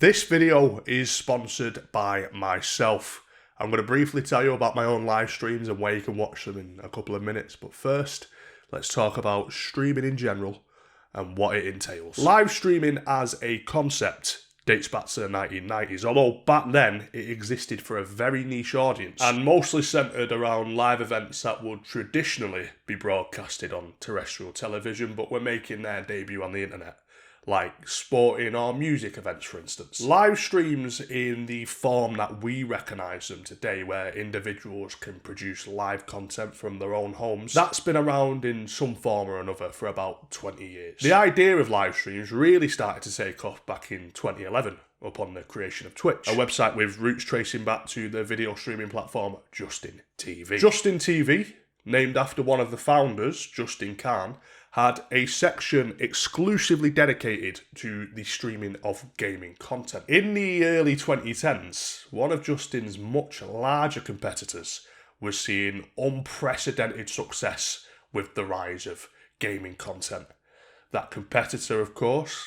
This video is sponsored by myself. I'm going to briefly tell you about my own live streams and where you can watch them in a couple of minutes. But first, let's talk about streaming in general and what it entails. Live streaming as a concept dates back to the 1990s, although back then it existed for a very niche audience and mostly centred around live events that would traditionally be broadcasted on terrestrial television but were making their debut on the internet, like sporting or music events for instance. Live streams in the form that we recognise them today, where individuals can produce live content from their own homes, that's been around in some form or another for about 20 years. The idea of live streams really started to take off back in 2011 upon the creation of Twitch, a website with roots tracing back to the video streaming platform Justin TV. Justin TV, named after one of the founders, Justin Khan, had a section exclusively dedicated to the streaming of gaming content. In the early 2010s, one of Justin's much larger competitors was seeing unprecedented success with the rise of gaming content. That competitor, of course,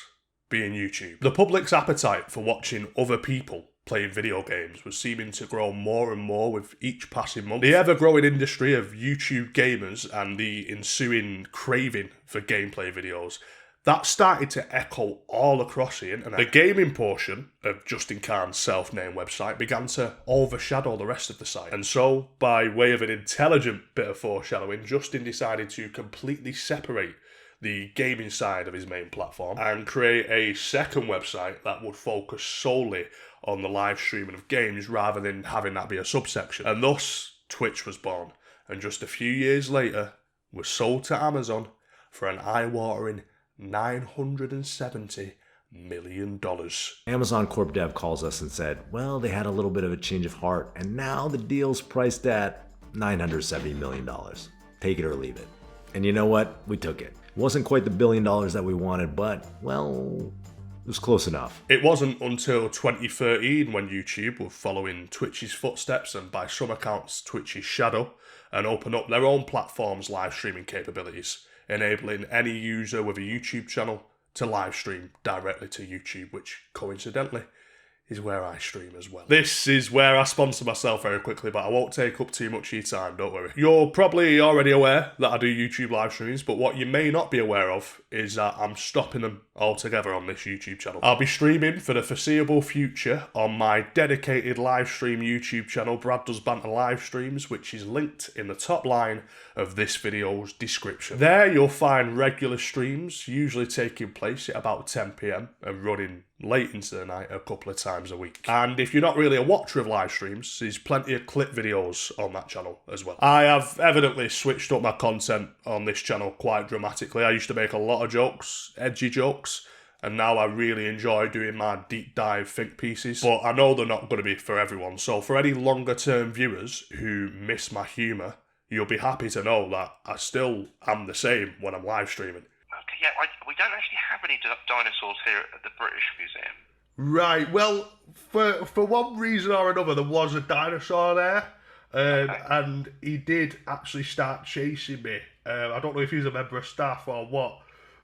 being YouTube. The public's appetite for watching other people playing video games was seeming to grow more and more with each passing month. The ever-growing industry of YouTube gamers and the ensuing craving for gameplay videos, that started to echo all across the internet. The gaming portion of Justin Khan's self-named website began to overshadow the rest of the site. And so, by way of an intelligent bit of foreshadowing, Justin decided to completely separate the gaming side of his main platform and create a second website that would focus solely on the live streaming of games rather than having that be a subsection. And thus, Twitch was born, and just a few years later was sold to Amazon for an eye-watering $970 million. Amazon Corp Dev calls us and said, well, they had a little bit of a change of heart, and now the deal's priced at $970 million. Take it or leave it. And you know what? We took it. It wasn't quite the $1 billion that we wanted, but, well, it was close enough. It wasn't until 2013 when YouTube were following Twitch's footsteps and by some accounts Twitch's shadow and opened up their own platform's live streaming capabilities, enabling any user with a YouTube channel to live stream directly to YouTube, which coincidentally is where I stream as well. This is where I sponsor myself very quickly, but I won't take up too much of your time, don't worry. You're probably already aware that I do YouTube live streams, but what you may not be aware of is that I'm stopping them altogether on this YouTube channel. I'll be streaming for the foreseeable future on my dedicated live stream YouTube channel, Brad Does Banter Live Streams, which is linked in the top line of this video's description. There you'll find regular streams, usually taking place at about 10 PM and running late into the night a couple of times a week. And if you're not really a watcher of live streams, there's plenty of clip videos on that channel as well. I have evidently switched up my content on this channel quite dramatically. I used to make a lot of jokes, edgy jokes, and now I really enjoy doing my deep dive think pieces, but I know they're not going to be for everyone. So for any longer term viewers who miss my humour, you'll be happy to know that I still am the same when I'm live streaming. Okay, yeah, we don't actually have any dinosaurs here at the British Museum. Right, well, for one reason or another, there was a dinosaur there, and he did actually start chasing me. I don't know if he's a member of staff or what,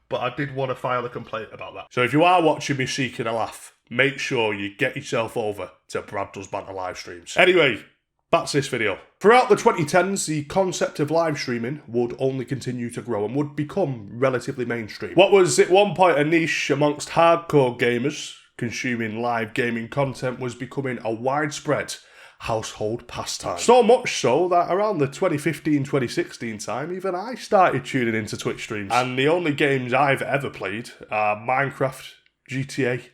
but I did want to file a complaint about that. So if you are watching me seeking a laugh, make sure you get yourself over to Brad Does Banter Live Streams. Anyway, back to this video. Throughout the 2010s, the concept of live streaming would only continue to grow and would become relatively mainstream. What was at one point a niche amongst hardcore gamers consuming live gaming content was becoming a widespread household pastime. So much so that around the 2015-2016 time, even I started tuning into Twitch streams. And the only games I've ever played are Minecraft, GTA,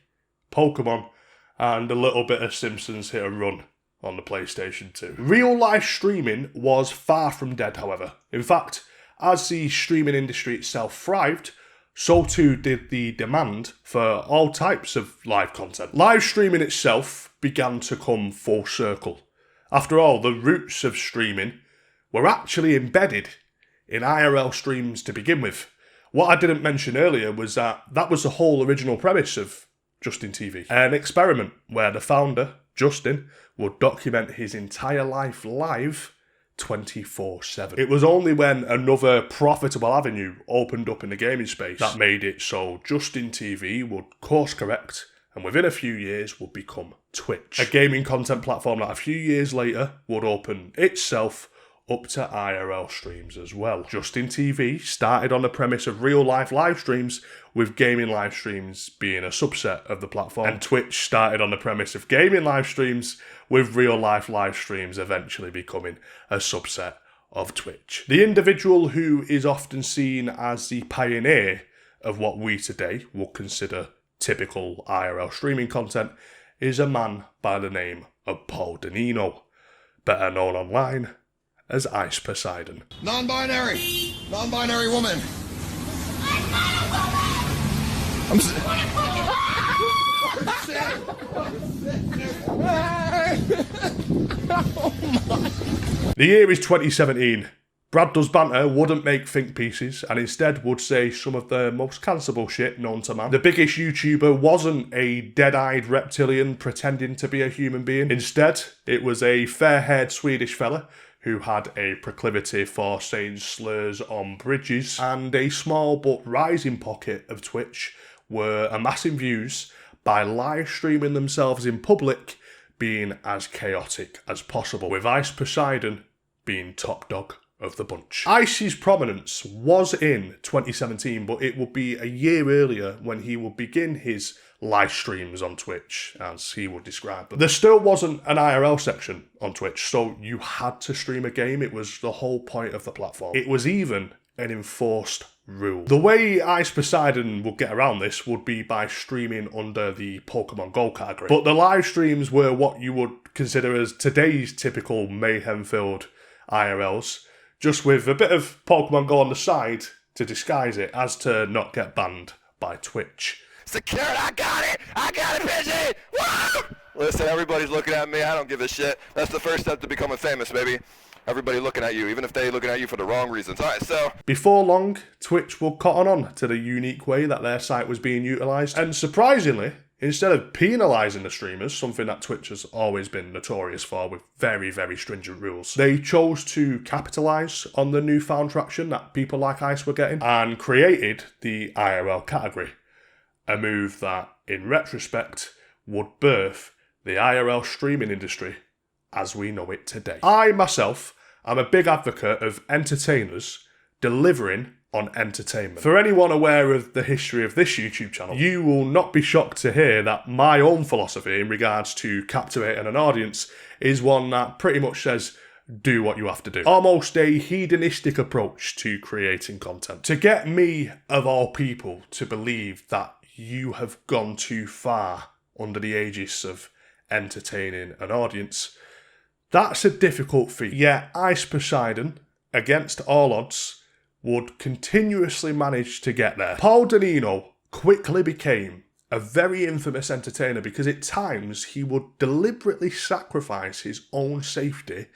Pokemon, and a little bit of Simpsons Hit and Run on the PlayStation 2. Real life streaming was far from dead, however. In fact, as the streaming industry itself thrived, so too did the demand for all types of live content. Live streaming itself began to come full circle. After all, the roots of streaming were actually embedded in IRL streams to begin with. What I didn't mention earlier was that was the whole original premise of Justin TV. An experiment where the founder, Justin, would document his entire life live 24/7. It was only when another profitable avenue opened up in the gaming space that made it so Justin TV would course correct and within a few years would become Twitch, a gaming content platform that a few years later would open itself up to IRL streams as well. Justin TV started on the premise of real-life live streams, with gaming live streams being a subset of the platform, and Twitch started on the premise of gaming live streams, with real-life live streams eventually becoming a subset of Twitch. The individual who is often seen as the pioneer of what we today would consider typical IRL streaming content is a man by the name of Paul Danino, better known online as Ice Poseidon. Non-binary woman. The year is 2017. Brad Does Banter wouldn't make think pieces and instead would say some of the most cancelable shit known to man. The biggest YouTuber wasn't a dead-eyed reptilian pretending to be a human being. Instead, it was a fair-haired Swedish fella who had a proclivity for saying slurs on bridges, and a small but rising pocket of Twitch were amassing views by live streaming themselves in public, being as chaotic as possible, with Ice Poseidon being top dog of the bunch. Ice's prominence was in 2017, but it would be a year earlier when he would begin his live streams on Twitch, as he would describe them. There still wasn't an IRL section on Twitch, so you had to stream a game. It was the whole point of the platform. It was even an enforced rule. The way Ice Poseidon would get around this would be by streaming under the Pokemon Go category. But the live streams were what you would consider as today's typical mayhem-filled IRLs, just with a bit of Pokemon Go on the side to disguise it, as to not get banned by Twitch. Secured, I got it, busy! Woo! Listen, everybody's looking at me, I don't give a shit. That's the first step to becoming famous, baby. Everybody looking at you, even if they're looking at you for the wrong reasons. Alright, so... Before long, Twitch would cotton on to the unique way that their site was being utilised, and surprisingly, instead of penalising the streamers, something that Twitch has always been notorious for with very, very stringent rules, they chose to capitalise on the newfound traction that people like Ice were getting and created the IRL category, a move that, in retrospect, would birth the IRL streaming industry as we know it today. I, myself, am a big advocate of entertainers delivering on entertainment. For anyone aware of the history of this YouTube channel, you will not be shocked to hear that my own philosophy in regards to captivating an audience is one that pretty much says, do what you have to do. Almost a hedonistic approach to creating content. To get me, of all people, to believe that you have gone too far under the aegis of entertaining an audience, that's a difficult feat. Yet Ice Poseidon, against all odds, would continuously manage to get there. Paul Danino quickly became a very infamous entertainer because at times he would deliberately sacrifice his own safety,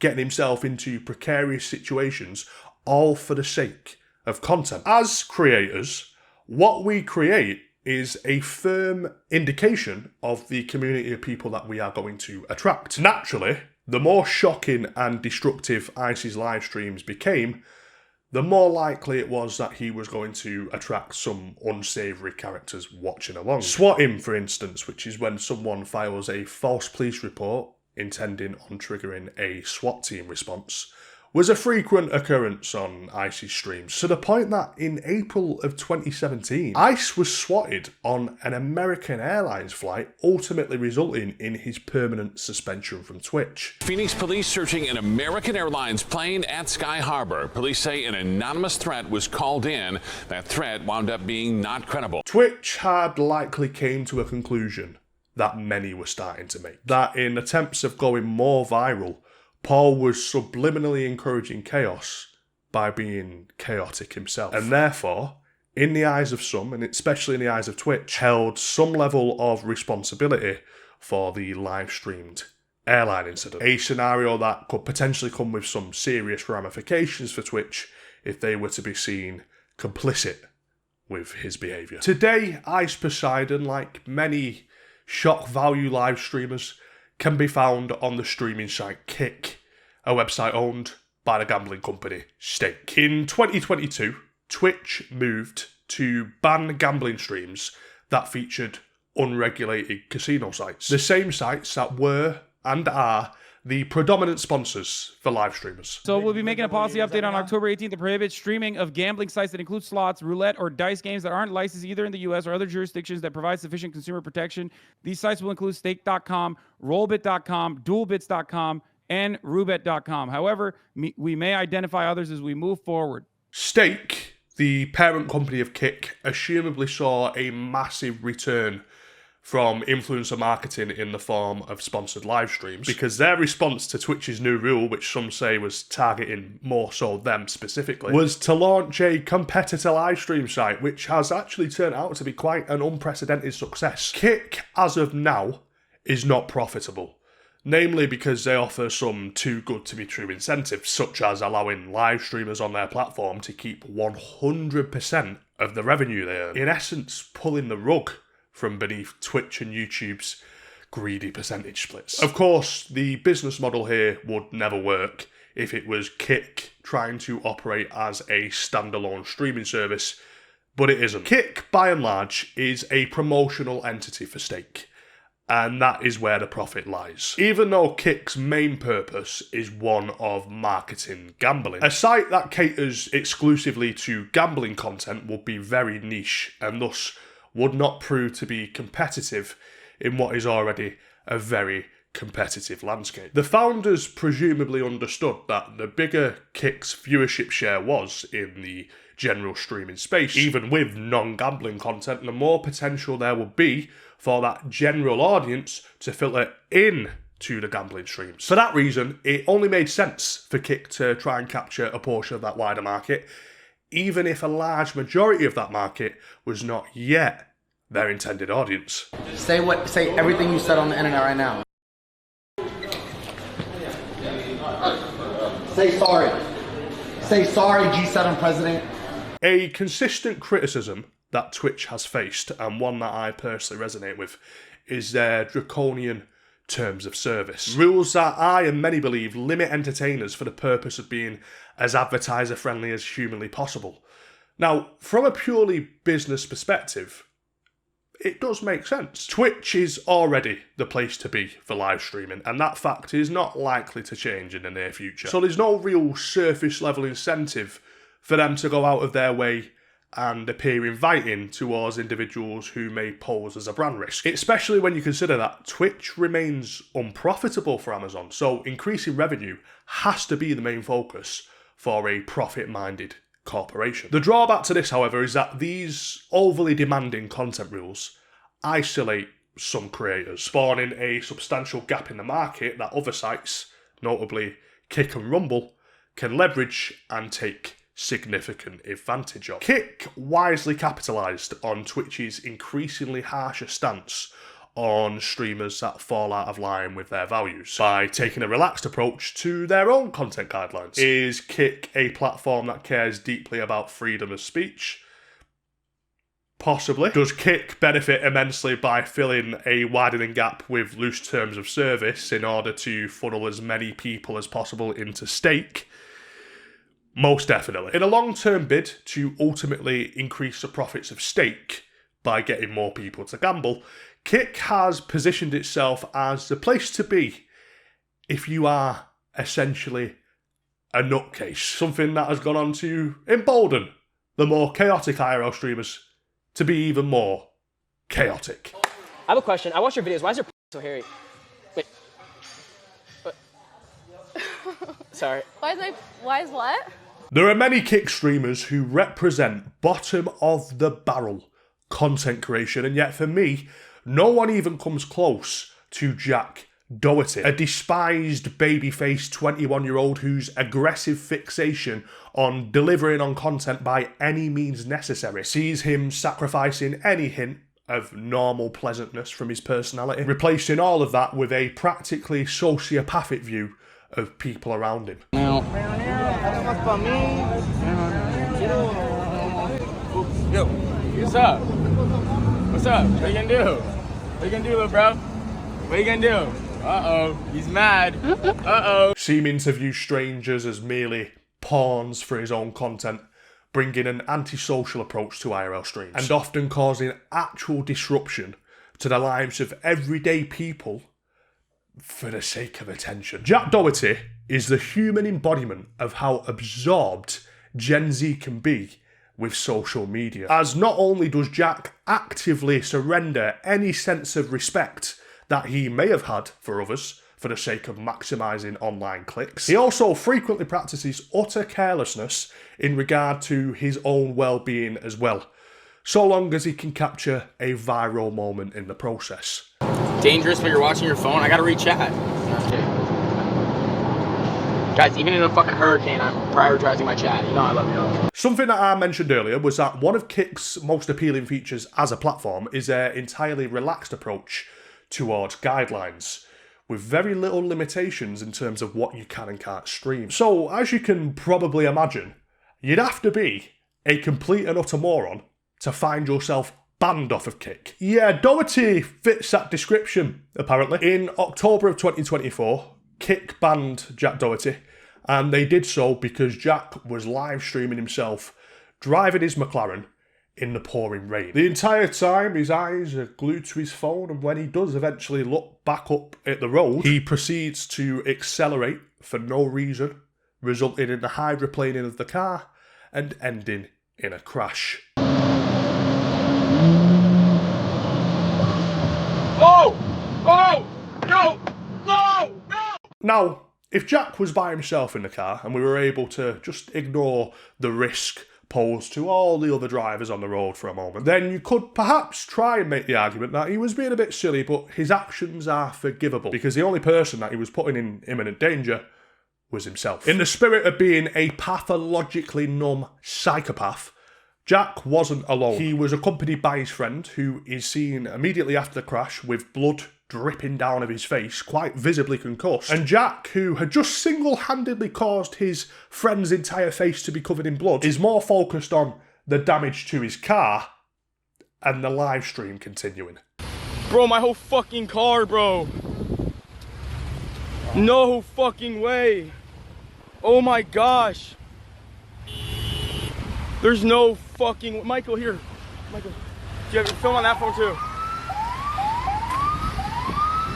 getting himself into precarious situations, all for the sake of content. As creators, what we create is a firm indication of the community of people that we are going to attract. Naturally, the more shocking and destructive Ice's live streams became, the more likely it was that he was going to attract some unsavoury characters watching along. Swatting, for instance, which is when someone files a false police report intending on triggering a SWAT team response, was a frequent occurrence on Ice's streams, to the point that in April of 2017, Ice was swatted on an American Airlines flight, ultimately resulting in his permanent suspension from Twitch. Phoenix police searching an American Airlines plane at Sky Harbor. Police say an anonymous threat was called in. That threat wound up being not credible. Twitch had likely came to a conclusion that many were starting to make, that in attempts of going more viral, Paul was subliminally encouraging chaos by being chaotic himself, and therefore, in the eyes of some, and especially in the eyes of Twitch, held some level of responsibility for the live-streamed airline incident. A scenario that could potentially come with some serious ramifications for Twitch if they were to be seen complicit with his behaviour. Today, Ice Poseidon, like many shock value live streamers, can be found on the streaming site Kick, a website owned by the gambling company Stake. In 2022, Twitch moved to ban gambling streams that featured unregulated casino sites. The same sites that were and are the predominant sponsors for live streamers. So we'll be making a policy update on October 18th to prohibit streaming of gambling sites that include slots, roulette, or dice games that aren't licensed either in the U.S. or other jurisdictions that provide sufficient consumer protection. These sites will include stake.com, rollbit.com, duelbits.com, and roulette.com. However, we may identify others as we move forward. Stake, the parent company of Kick, assumably saw a massive return from influencer marketing in the form of sponsored live streams, because their response to Twitch's new rule, which some say was targeting more so them specifically, was to launch a competitor live stream site, which has actually turned out to be quite an unprecedented success. Kick, as of now, is not profitable, namely because they offer some too good to be true incentives, such as allowing live streamers on their platform to keep 100% of the revenue they earn, in essence pulling the rug from beneath Twitch and YouTube's greedy percentage splits. Of course, the business model here would never work if it was Kick trying to operate as a standalone streaming service, but it isn't. Kick, by and large, is a promotional entity for Stake, and that is where the profit lies. Even though Kick's main purpose is one of marketing gambling, a site that caters exclusively to gambling content would be very niche and thus would not prove to be competitive in what is already a very competitive landscape. The founders presumably understood that the bigger Kick's viewership share was in the general streaming space, even with non-gambling content, the more potential there would be for that general audience to filter in to the gambling streams. For that reason, it only made sense for Kick to try and capture a portion of that wider market, even if a large majority of that market was not yet their intended audience. Say everything you said on the internet right now. Say sorry. Say sorry, G7 president. A consistent criticism that Twitch has faced, and one that I personally resonate with, is their draconian terms of service. Rules that I and many believe limit entertainers for the purpose of being as advertiser friendly as humanly possible. Now, from a purely business perspective, it does make sense. Twitch is already the place to be for live streaming, and that fact is not likely to change in the near future. So there's no real surface level incentive for them to go out of their way and appear inviting towards individuals who may pose as a brand risk, especially when you consider that Twitch remains unprofitable for Amazon, so increasing revenue has to be the main focus for a profit-minded corporation. The drawback to this, however, is that these overly demanding content rules isolate some creators, spawning a substantial gap in the market that other sites, notably Kick and Rumble, can leverage and take significant advantage of. Kick wisely capitalised on Twitch's increasingly harsher stance on streamers that fall out of line with their values by taking a relaxed approach to their own content guidelines. Is Kick a platform that cares deeply about freedom of speech? Possibly. Does Kick benefit immensely by filling a widening gap with loose terms of service in order to funnel as many people as possible into Stake? Most definitely. In a long-term bid to ultimately increase the profits of Stake by getting more people to gamble, Kick has positioned itself as the place to be if you are essentially a nutcase. Something that has gone on to embolden the more chaotic IRL streamers to be even more chaotic. I have a question. I watch your videos. Why is your so hairy? Wait. What? Sorry. Why is what? There are many Kick streamers who represent bottom of the barrel content creation, and yet for me, no one even comes close to Jack Doherty, a despised babyface 21-year-old whose aggressive fixation on delivering on content by any means necessary sees him sacrificing any hint of normal pleasantness from his personality, replacing all of that with a practically sociopathic view of people around him. Yo, what's up? What's up? What you gonna do? What you gonna do, little bro? What you gonna do? Uh-oh, he's mad. Uh-oh. Seeming to view strangers as merely pawns for his own content, bringing an antisocial approach to IRL streams, and often causing actual disruption to the lives of everyday people for the sake of attention. Jack Doherty is the human embodiment of how absorbed Gen Z can be with social media. As not only does Jack actively surrender any sense of respect that he may have had for others for the sake of maximising online clicks, he also frequently practices utter carelessness in regard to his own well-being as well, so long as he can capture a viral moment in the process. Dangerous when you're watching your phone. I gotta read chat. Guys, even in a fucking hurricane, I'm prioritizing my chat. You know I love you. Something that I mentioned earlier was that one of Kick's most appealing features as a platform is their entirely relaxed approach towards guidelines, with very little limitations in terms of what you can and can't stream. So, as you can probably imagine, you'd have to be a complete and utter moron to find yourself banned off of Kick. Yeah, Doherty fits that description, apparently. In October of 2024, Kick banned Jack Doherty, and they did so because Jack was live streaming himself driving his McLaren in the pouring rain. The entire time his eyes are glued to his phone, and when he does eventually look back up at the road, he proceeds to accelerate for no reason, resulting in the hydroplaning of the car and ending in a crash. Oh! Oh! No! No! No! Now, if Jack was by himself in the car and we were able to just ignore the risk posed to all the other drivers on the road for a moment, then you could perhaps try and make the argument that he was being a bit silly, but his actions are forgivable because the only person that he was putting in imminent danger was himself. In the spirit of being a pathologically numb psychopath, Jack wasn't alone. He was accompanied by his friend, who is seen immediately after the crash with blood dripping down of his face, quite visibly concussed. And Jack, who had just single-handedly caused his friend's entire face to be covered in blood, is more focused on the damage to his car and the live stream continuing. Bro, my whole fucking car, bro. No fucking way. Oh my gosh. There's no fucking... Michael, here. Michael, do you have your film on that phone too?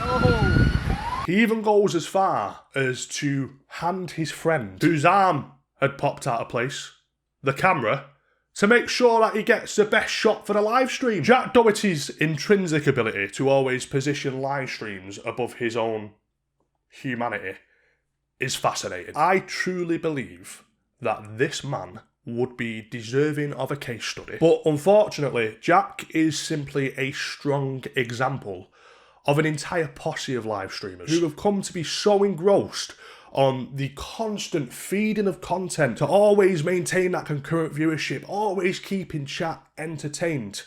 No. He even goes as far as to hand his friend, whose arm had popped out of place, the camera, to make sure that he gets the best shot for the live stream. Jack Doherty's intrinsic ability to always position live streams above his own humanity is fascinating. I truly believe that this man would be deserving of a case study. But unfortunately, Jack is simply a strong example of an entire posse of live streamers who have come to be so engrossed on the constant feeding of content to always maintain that concurrent viewership, always keeping chat entertained,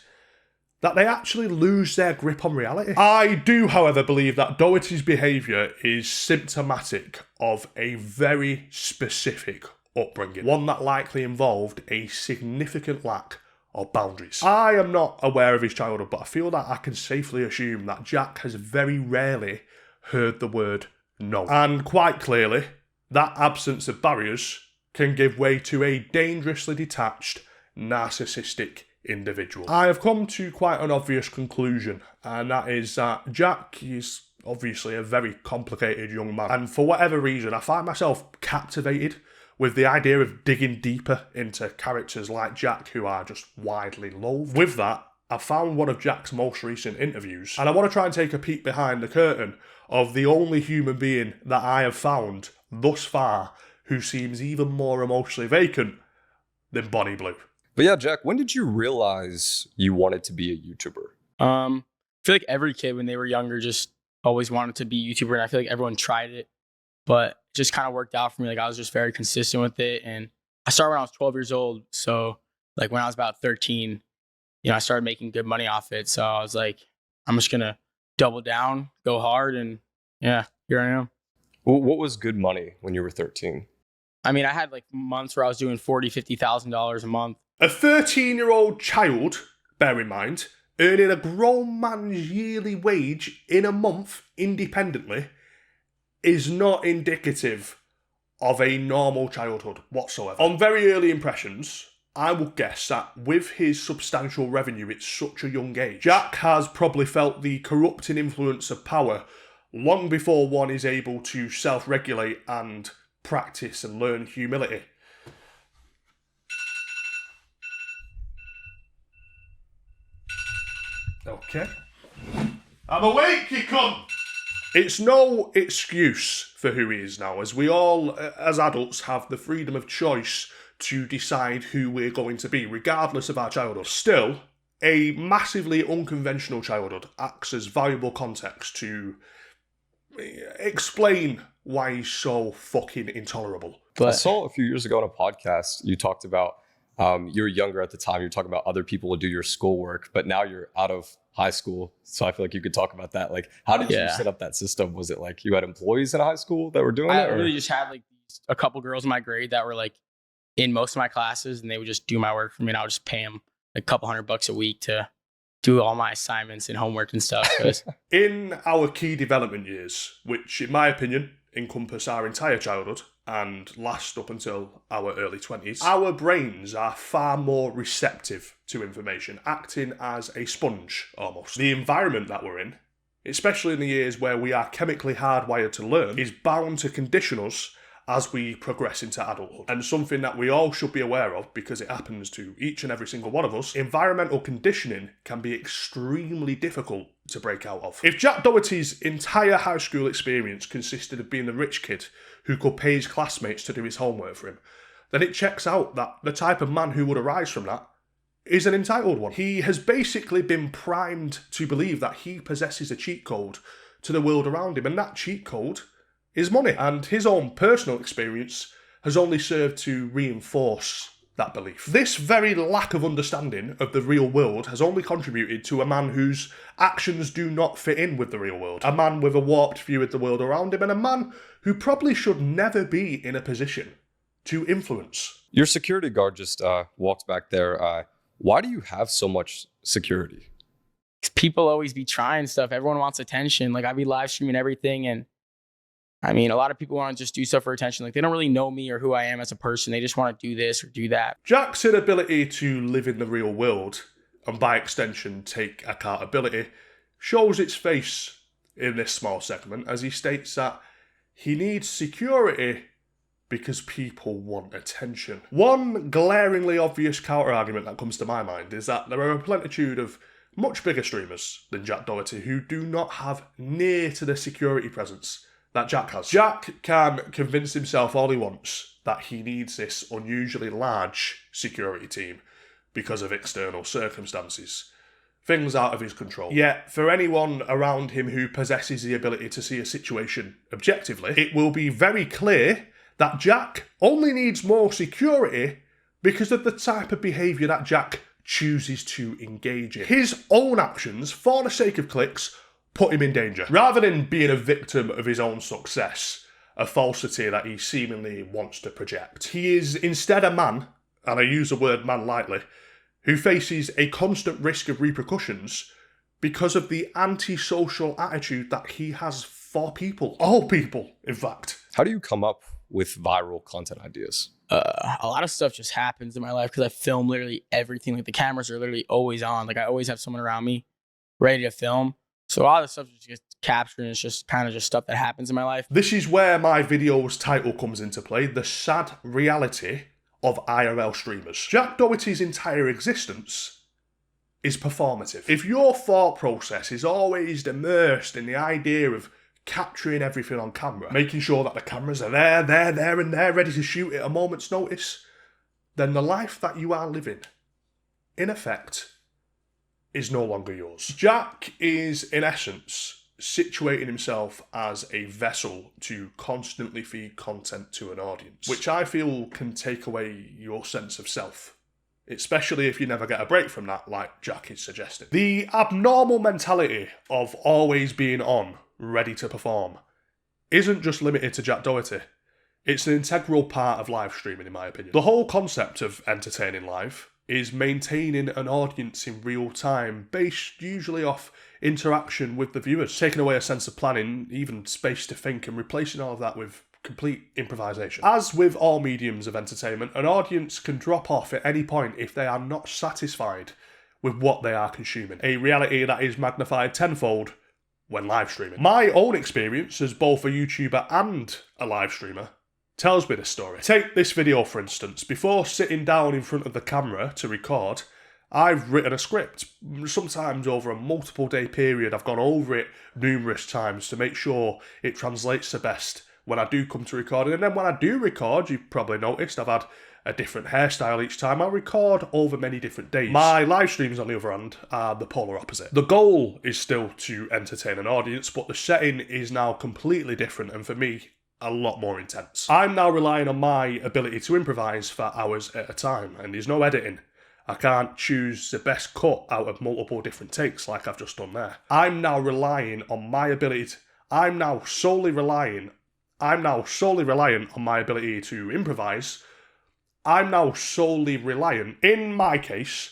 that they actually lose their grip on reality. I do, however, believe that Doherty's behaviour is symptomatic of a very specific upbringing, one that likely involved a significant lack of boundaries. I am not aware of his childhood, but I feel that I can safely assume that Jack has very rarely heard the word no. And quite clearly, that absence of barriers can give way to a dangerously detached, narcissistic individual. I have come to quite an obvious conclusion, and that is that Jack is obviously a very complicated young man, and for whatever reason, I find myself captivated with the idea of digging deeper into characters like Jack who are just widely loathed. With that, I found one of Jack's most recent interviews, and I want to try and take a peek behind the curtain of the only human being that I have found thus far who seems even more emotionally vacant than Bonnie Blue. But yeah, Jack, when did you realize you wanted to be a YouTuber? I feel like every kid when they were younger just always wanted to be a YouTuber, and I feel like everyone tried it, but it just kind of worked out for me. Like I was just very consistent with it, and I started when I was 12 years old. So like when I was about 13, I started making good money off it. So I was like, I'm just gonna double down, go hard, and yeah, here I am. What was good money when you were 13? I mean, I had like months where I was doing $40,000, $50,000 a month. A 13-year-old child, bear in mind, earning a grown man's yearly wage in a month independently is not indicative of a normal childhood whatsoever. On very early impressions, I would guess that with his substantial revenue at such a young age, Jack has probably felt the corrupting influence of power long before one is able to self-regulate and practice and learn humility. Okay. I'm awake, you cunt! It's no excuse for who he is now, as we all, as adults, have the freedom of choice to decide who we're going to be, regardless of our childhood. Still, a massively unconventional childhood acts as valuable context to explain why he's so fucking intolerable. I saw a few years ago on a podcast, you talked about you were younger at the time, you were talking about other people would do your schoolwork, but now you're out of high school. So I feel like you could talk about that. Like, how did you set up that system? Was it like you had employees in high school that were doing it? I really just had like a couple girls in my grade that were like in most of my classes, and they would just do my work for me, and I would just pay them a couple $100 a week to do all my assignments and homework and stuff. In our key development years, which in my opinion encompass our entire childhood and last up until our early 20s, our brains are far more receptive to information, acting as a sponge almost. The environment that we're in, especially in the years where we are chemically hardwired to learn, is bound to condition us as we progress into adulthood. And something that we all should be aware of, because it happens to each and every single one of us, environmental conditioning can be extremely difficult to break out of. If Jack Doherty's entire high school experience consisted of being the rich kid who could pay his classmates to do his homework for him, then it checks out that the type of man who would arise from that is an entitled one. He has basically been primed to believe that he possesses a cheat code to the world around him, and that cheat code is money. And his own personal experience has only served to reinforce that belief. This very lack of understanding of the real world has only contributed to a man whose actions do not fit in with the real world. A man with a warped view of the world around him, and a man who probably should never be in a position to influence. Your security guard just walked back there. Why do you have so much security? People always be trying stuff. Everyone wants attention. Like, I be live streaming everything, and I mean, a lot of people want to just do stuff for attention. Like, they don't really know me or who I am as a person. They just want to do this or do that. Jack's inability to live in the real world, and by extension take accountability, shows its face in this small segment as he states that he needs security because people want attention. One glaringly obvious counter-argument that comes to my mind is that there are a plenitude of much bigger streamers than Jack Doherty who do not have near to the security presence that Jack has. Jack can convince himself all he wants that he needs this unusually large security team because of external circumstances, things out of his control. Yet, for anyone around him who possesses the ability to see a situation objectively, it will be very clear that Jack only needs more security because of the type of behaviour that Jack chooses to engage in. His own actions, for the sake of clicks, put him in danger. Rather than being a victim of his own success, a falsity that he seemingly wants to project, he is instead a man, and I use the word man lightly, who faces a constant risk of repercussions because of the antisocial attitude that he has for people. All people, in fact. How do you come up with viral content ideas? A lot of stuff just happens in my life because I film literally everything. Like, the cameras are literally always on. Like, I always have someone around me ready to film. So a lot of the stuff just gets captured, and it's just kind of just stuff that happens in my life. This is where my video's title comes into play, the sad reality of IRL streamers. Jack Doherty's entire existence is performative. If your thought process is always immersed in the idea of capturing everything on camera, making sure that the cameras are there, and there, ready to shoot at a moment's notice, then the life that you are living, in effect, is no longer yours. Jack is, in essence, situating himself as a vessel to constantly feed content to an audience, which I feel can take away your sense of self, especially if you never get a break from that, like Jack is suggesting. The abnormal mentality of always being on, ready to perform, isn't just limited to Jack Doherty. It's an integral part of live streaming, in my opinion. The whole concept of entertaining live is maintaining an audience in real time, based usually off interaction with the viewers, taking away a sense of planning, even space to think, and replacing all of that with complete improvisation. As with all mediums of entertainment, an audience can drop off at any point if they are not satisfied with what they are consuming. A reality that is magnified tenfold when live streaming. My own experience as both a YouTuber and a live streamer tells me this story. Take this video for instance. Before sitting down in front of the camera to record, I've written a script. Sometimes over a multiple day period, I've gone over it numerous times to make sure it translates the best when I do come to recording. And then when I do record, you've probably noticed I've had a different hairstyle each time. I record over many different days. My live streams, on the other hand, are the polar opposite. The goal is still to entertain an audience, but the setting is now completely different, and for me, a lot more intense. I'm now relying on my ability to improvise for hours at a time, and there's no editing. I can't choose the best cut out of multiple different takes like I've just done there. I'm now relying on my ability to, I'm now solely reliant on my ability to improvise. I'm now solely reliant. In my case,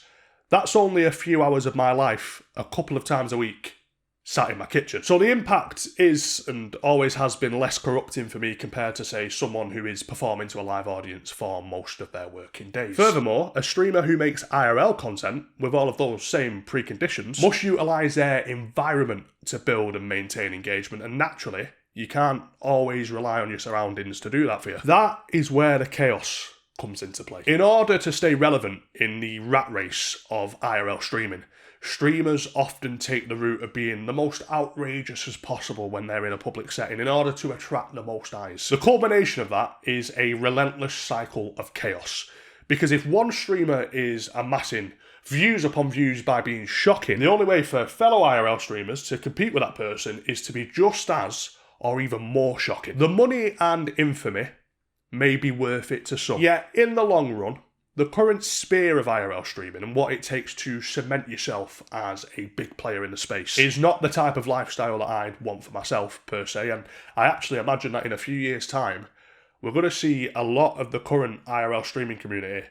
that's only a few hours of my life, a couple of times a week, sat in my kitchen. So the impact is, and always has been, less corrupting for me compared to, say, someone who is performing to a live audience for most of their working days. Furthermore, a streamer who makes IRL content, with all of those same preconditions, must utilise their environment to build and maintain engagement, and naturally, you can't always rely on your surroundings to do that for you. That is where the chaos comes into play. In order to stay relevant in the rat race of IRL streaming, streamers often take the route of being the most outrageous as possible when they're in a public setting in order to attract the most eyes. The culmination of that is a relentless cycle of chaos. Because if one streamer is amassing views upon views by being shocking, the only way for fellow IRL streamers to compete with that person is to be just as, or even more shocking. The money and infamy may be worth it to some. Yet, in the long run, the current sphere of IRL streaming and what it takes to cement yourself as a big player in the space is not the type of lifestyle that I'd want for myself, per se, and I actually imagine that in a few years' time, we're going to see a lot of the current IRL streaming community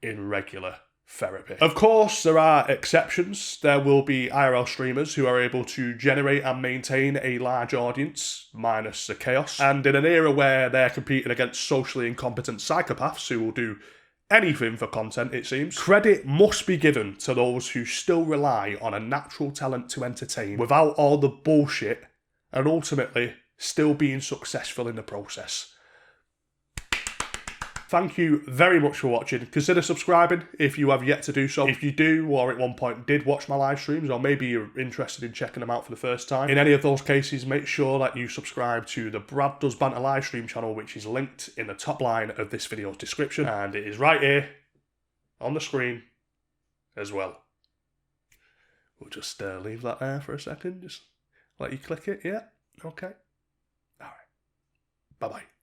in regular therapy. Of course, there are exceptions. There will be IRL streamers who are able to generate and maintain a large audience, minus the chaos. And in an era where they're competing against socially incompetent psychopaths who will do anything for content, it seems, credit must be given to those who still rely on a natural talent to entertain without all the bullshit, and ultimately still being successful in the process. Thank you very much for watching. Consider subscribing if you have yet to do so. If you do, or at one point did watch my live streams, or maybe you're interested in checking them out for the first time, in any of those cases, make sure that you subscribe to the Brad Does Banter live stream channel, which is linked in the top line of this video's description, and it is right here on the screen as well. We'll just leave that there for a second, just let you click it, yeah? Okay. Alright. Bye-bye.